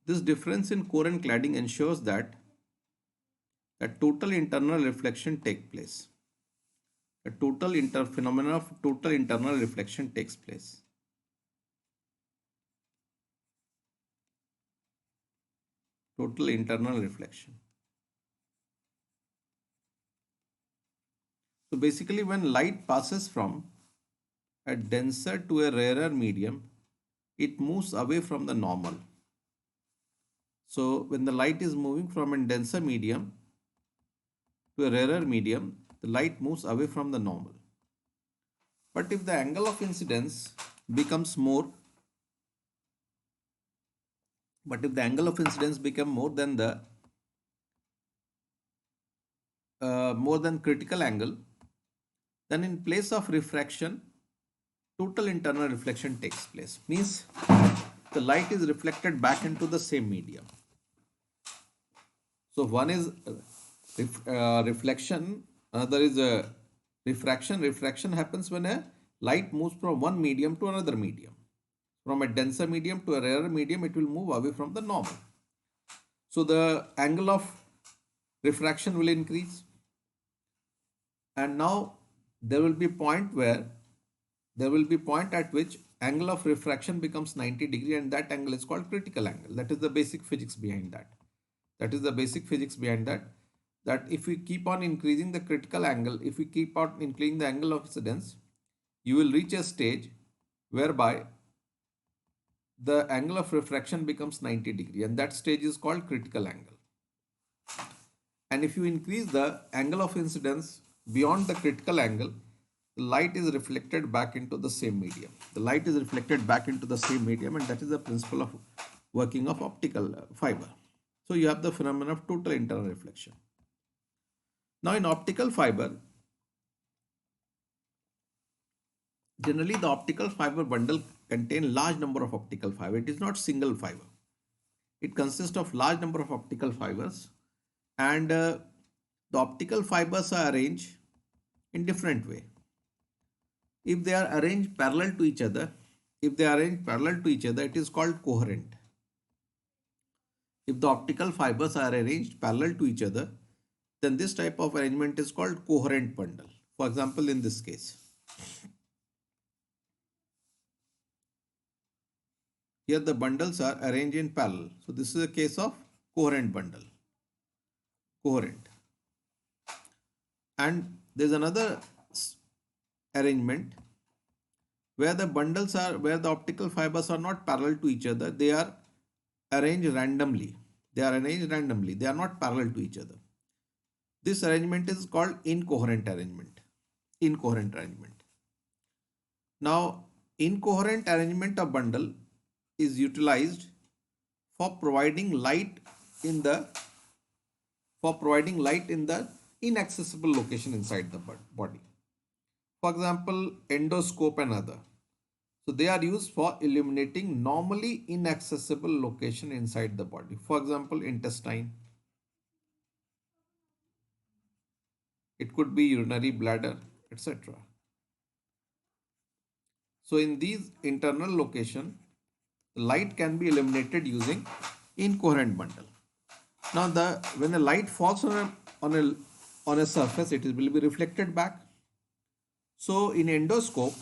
This difference in coherent cladding ensures that total internal reflection takes place. A total phenomena of total internal reflection takes place. Total internal reflection. So basically, when light passes from a denser to a rarer medium, it moves away from the normal. So when the light is moving from a denser medium to a rarer medium, the light moves away from the normal. But if the angle of incidence becomes more, but if the angle of incidence become more than the more than critical angle, then in place of refraction, total internal reflection takes place. Means the light is reflected back into the same medium. So one is reflection, another is refraction. Refraction happens when a light moves from one medium to another medium. From a denser medium to a rarer medium, it will move away from the normal. So the angle of refraction will increase. And now there will be point at which angle of refraction becomes 90 degree, and that angle is called critical angle. That is the basic physics behind that. That if we keep on increasing the critical angle, if we keep on increasing the angle of incidence, you will reach a stage whereby the angle of refraction becomes 90 degree, and that stage is called critical angle. And if you increase the angle of incidence beyond the critical angle, the light is reflected back into the same medium. And that is the principle of working of optical fiber. So you have the phenomenon of total internal reflection. Now in optical fiber, generally the optical fiber bundle contain large number of optical fiber. It is not single fiber. It consists of large number of optical fibers, and the optical fibers are arranged in different way. If they are arranged parallel to each other, it is called coherent. If the optical fibers are arranged parallel to each other, then this type of arrangement is called coherent bundle. For example, in this case, here the bundles are arranged in parallel. So this is a case of coherent bundle. Coherent. And there's another arrangement where the optical fibers are not parallel to each other. They are arranged randomly. They are not parallel to each other. This arrangement is called incoherent arrangement. Now, incoherent arrangement of bundle is utilized for providing light in the inaccessible location inside the body. For example, endoscope and other. So they are used for illuminating normally inaccessible location inside the body. For example, intestine. It could be urinary bladder, etc. So in these internal location, the light can be illuminated using incoherent bundle. Now when the light falls on a surface, it will be reflected back. So in endoscope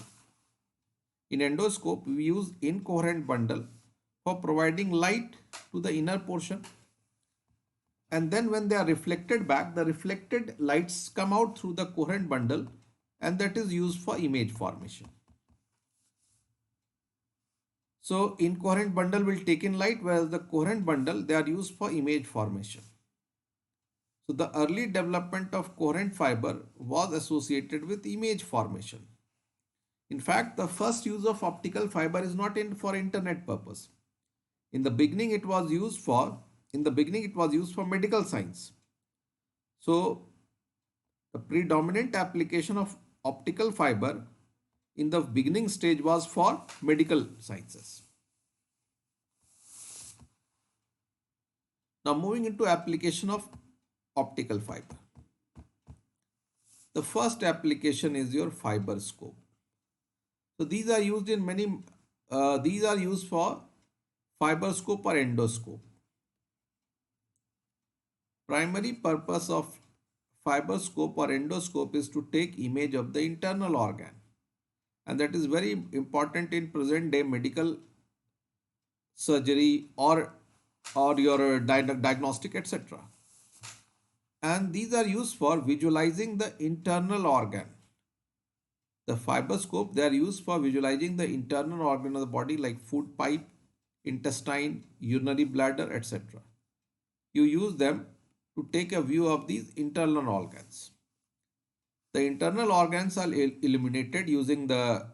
we use incoherent bundle for providing light to the inner portion, and then when they are reflected back, the reflected lights come out through the coherent bundle, and that is used for image formation. So incoherent bundle will take in light, whereas the coherent bundle, they are used for image formation. So the early development of coherent fiber was associated with image formation. In fact, the first use of optical fiber is not for internet purpose. In the beginning, it was used for medical science. So the predominant application of optical fiber in the beginning stage was for medical sciences. Now moving into application of optical fiber. The first application is your fiber scope. So these are used for fiber scope or endoscope. primary purpose of fiberscope or endoscope is to take image of the internal organ, and that is very important in present day medical surgery or your diagnostic, etc. And these are used for visualizing the internal organ. The fiberscope, they are used for visualizing the internal organ of the body like food pipe, intestine, urinary bladder, etc. You use them to take a view of these internal organs. The internal organs are illuminated using the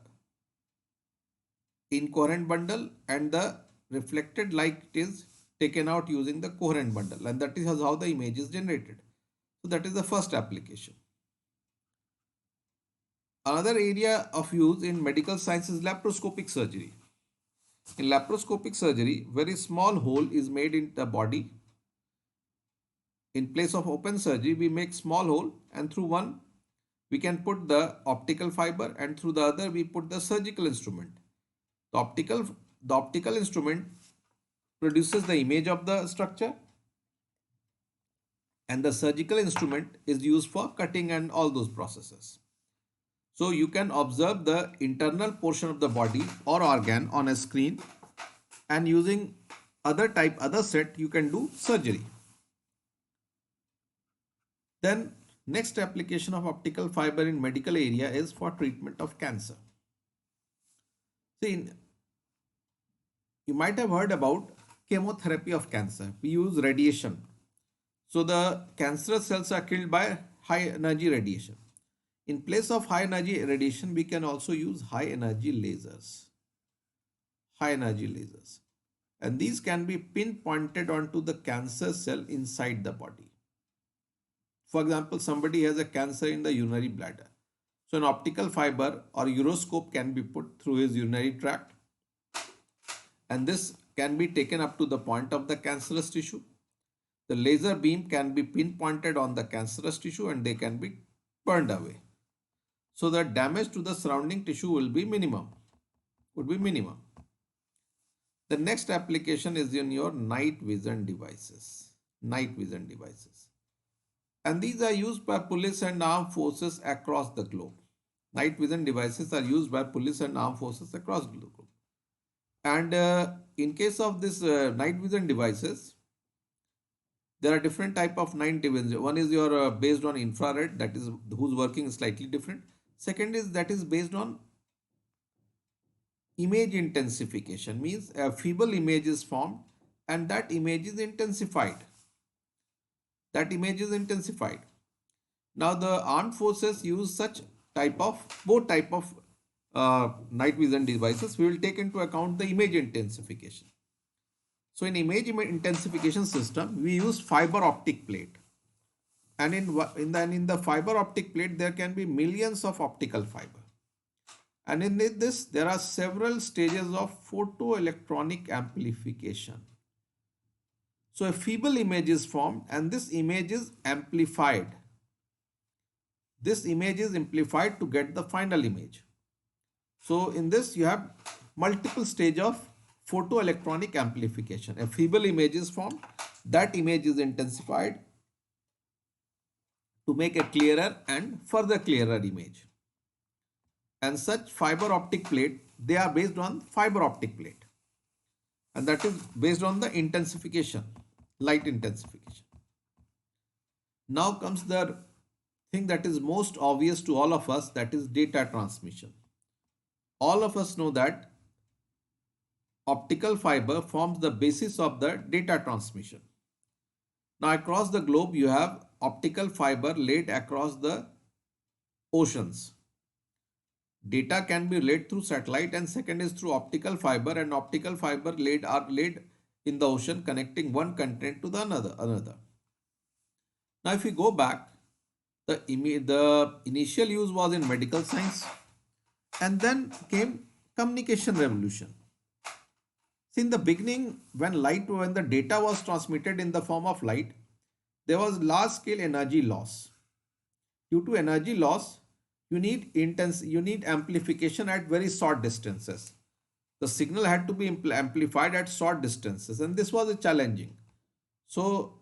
incoherent bundle, and the reflected light is taken out using the coherent bundle, and that is how the image is generated. So that is the first application. Another area of use in medical science is laparoscopic surgery. In laparoscopic surgery, very small hole is made in the body. In place of open surgery, we make small hole, and through one we can put the optical fiber, and through the other we put the surgical instrument. The optical instrument produces the image of the structure, and the surgical instrument is used for cutting and all those processes. So you can observe the internal portion of the body or organ on a screen, and using other set you can do surgery. Then next application of optical fiber in medical area is for treatment of cancer. See, you might have heard about chemotherapy of cancer. We use radiation. So the cancerous cells are killed by high energy radiation. In place of high energy radiation, we can also use high energy lasers. High energy lasers. And these can be pinpointed onto the cancer cell inside the body. For example, somebody has a cancer in the urinary bladder. So an optical fiber or uroscope can be put through his urinary tract, and this can be taken up to the point of the cancerous tissue. The laser beam can be pinpointed on the cancerous tissue, and they can be burned away. So the damage to the surrounding tissue will be minimum. The next application is in your night vision devices. And these are used by police and armed forces across the globe. Night vision devices are used by police and armed forces across the globe. And in case of this night vision devices, there are different type of night vision. One is your based on infrared, that is whose working is slightly different. Second is that is based on image intensification, means a feeble image is formed and that image is intensified. Now the armed forces use both type of night vision devices. We will take into account the image intensification. So in image intensification system, we use fiber optic plate, and in the fiber optic plate there can be millions of optical fiber, and in this there are several stages of photoelectronic amplification. So a feeble image is formed, and this image is amplified. This image is amplified to get the final image. So in this you have multiple stage of photoelectronic amplification. A feeble image is formed, that image is intensified to make a clearer and further clearer image. And such fiber optic plate, they are based on fiber optic plate, and that is based on the intensification, light intensification. Now comes the thing that is most obvious to all of us, that is data transmission. All of us know that optical fiber forms the basis of the data transmission. Now across the globe you have optical fiber laid across the oceans. Data can be laid through satellite, and second is through optical fiber, and optical fiber are laid in the ocean, connecting one continent to the another. Now if we go back, the initial use was in medical science, and then came communication revolution. See, in the beginning, when the data was transmitted in the form of light, there was large scale energy loss. Due to energy loss, you need amplification at very short distances. The signal had to be amplified at short distances, and this was challenging. So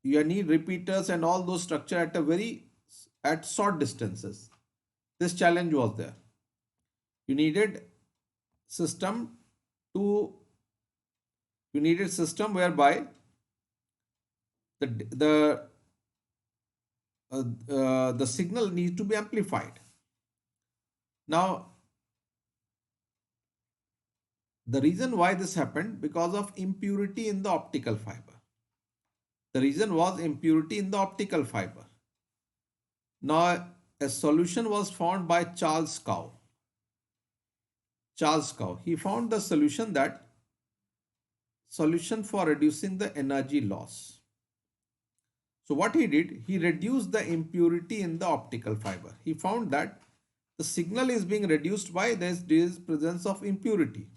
you need repeaters and all those structure at a very at short distances. This challenge was there. You needed system to you needed system whereby the the signal needs to be amplified. Now, the reason why this happened because of impurity in the optical fiber. The reason was impurity in the optical fiber. Now, a solution was found by Charles Cow. Charles Cow. He found the solution for reducing the energy loss. So what he did, he reduced the impurity in the optical fiber. He found that the signal is being reduced by this presence of impurity.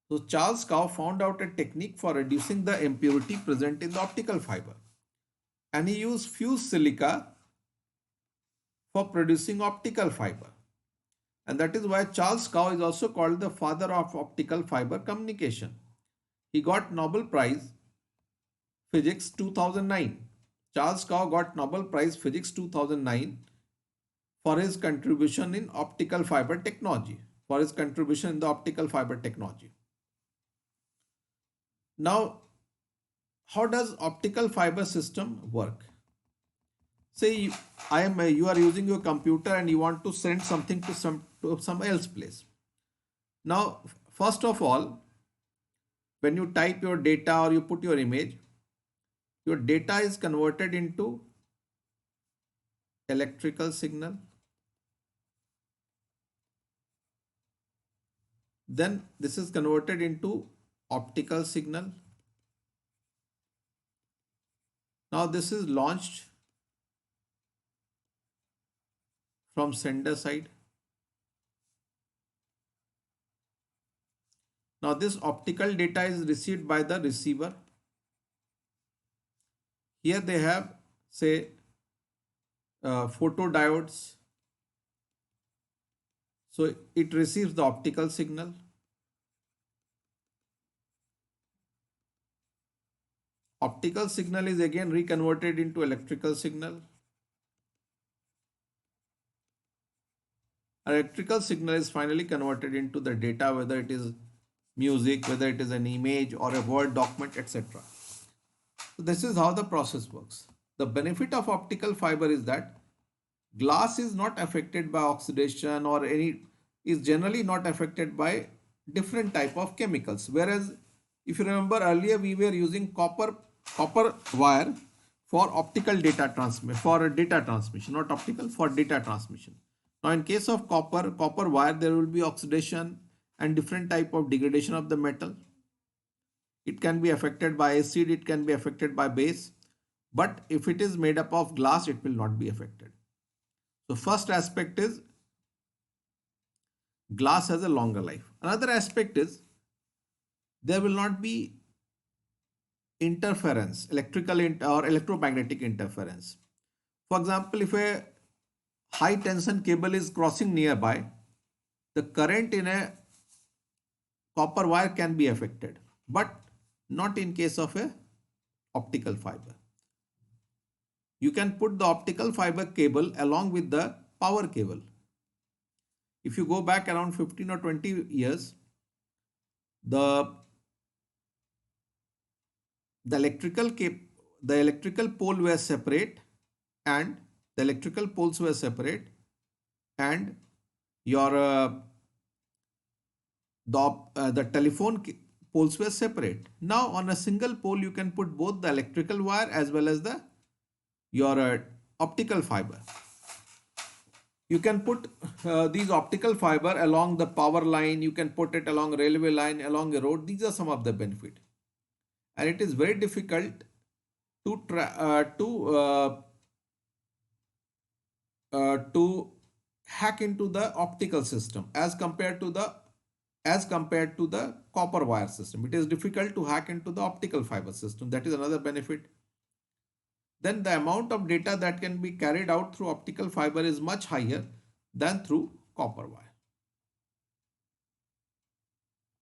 So Charles Cow found out a technique for reducing the impurity present in the optical fiber. And he used fused silica for producing optical fiber. And that is why Charles Cow is also called the father of optical fiber communication. He got Nobel Prize Physics 2009. Charles Cow got Nobel Prize Physics 2009 for his contribution in optical fiber technology. Now, how does optical fiber system work? Say you are using your computer and you want to send something to some else place. Now, first of all, when you type your data or you put your image, your data is converted into electrical signal. Then this is converted into optical signal. Now this is launched from sender side. Now this optical data is received by the receiver. Here they have, say, photodiodes. So it receives the optical signal. Optical signal is again reconverted into electrical signal. Electrical signal is finally converted into the data, whether it is music, whether it is an image or a Word document, etc. So this is how the process works. The benefit of optical fiber is that glass is not affected by oxidation or is generally not affected by different type of chemicals. Whereas if you remember earlier, we were using copper wire for optical data transmission, for data transmission, not optical, for data transmission. Now in case of copper wire, there will be oxidation and different type of degradation of the metal. It can be affected by acid, it can be affected by base, but if it is made up of glass, it will not be affected. So first aspect is glass has a longer life. Another aspect is there will not be interference, electrical or electromagnetic interference. For example, if a high tension cable is crossing nearby, the current in a copper wire can be affected, but not in case of a optical fiber. You can put the optical fiber cable along with the power cable. If you go back around 15 or 20 years, the electrical pole were separate and the electrical poles were separate, and your the telephone poles were separate. Now on a single pole you can put both the electrical wire as well as your optical fiber. You can put these optical fiber along the power line, you can put it along railway line, along a road. These are some of the benefit. And it is very difficult to hack into the optical system as compared to the copper wire system. It is difficult to hack into the optical fiber system. That is another benefit. Then the amount of data that can be carried out through optical fiber is much higher than through copper wire.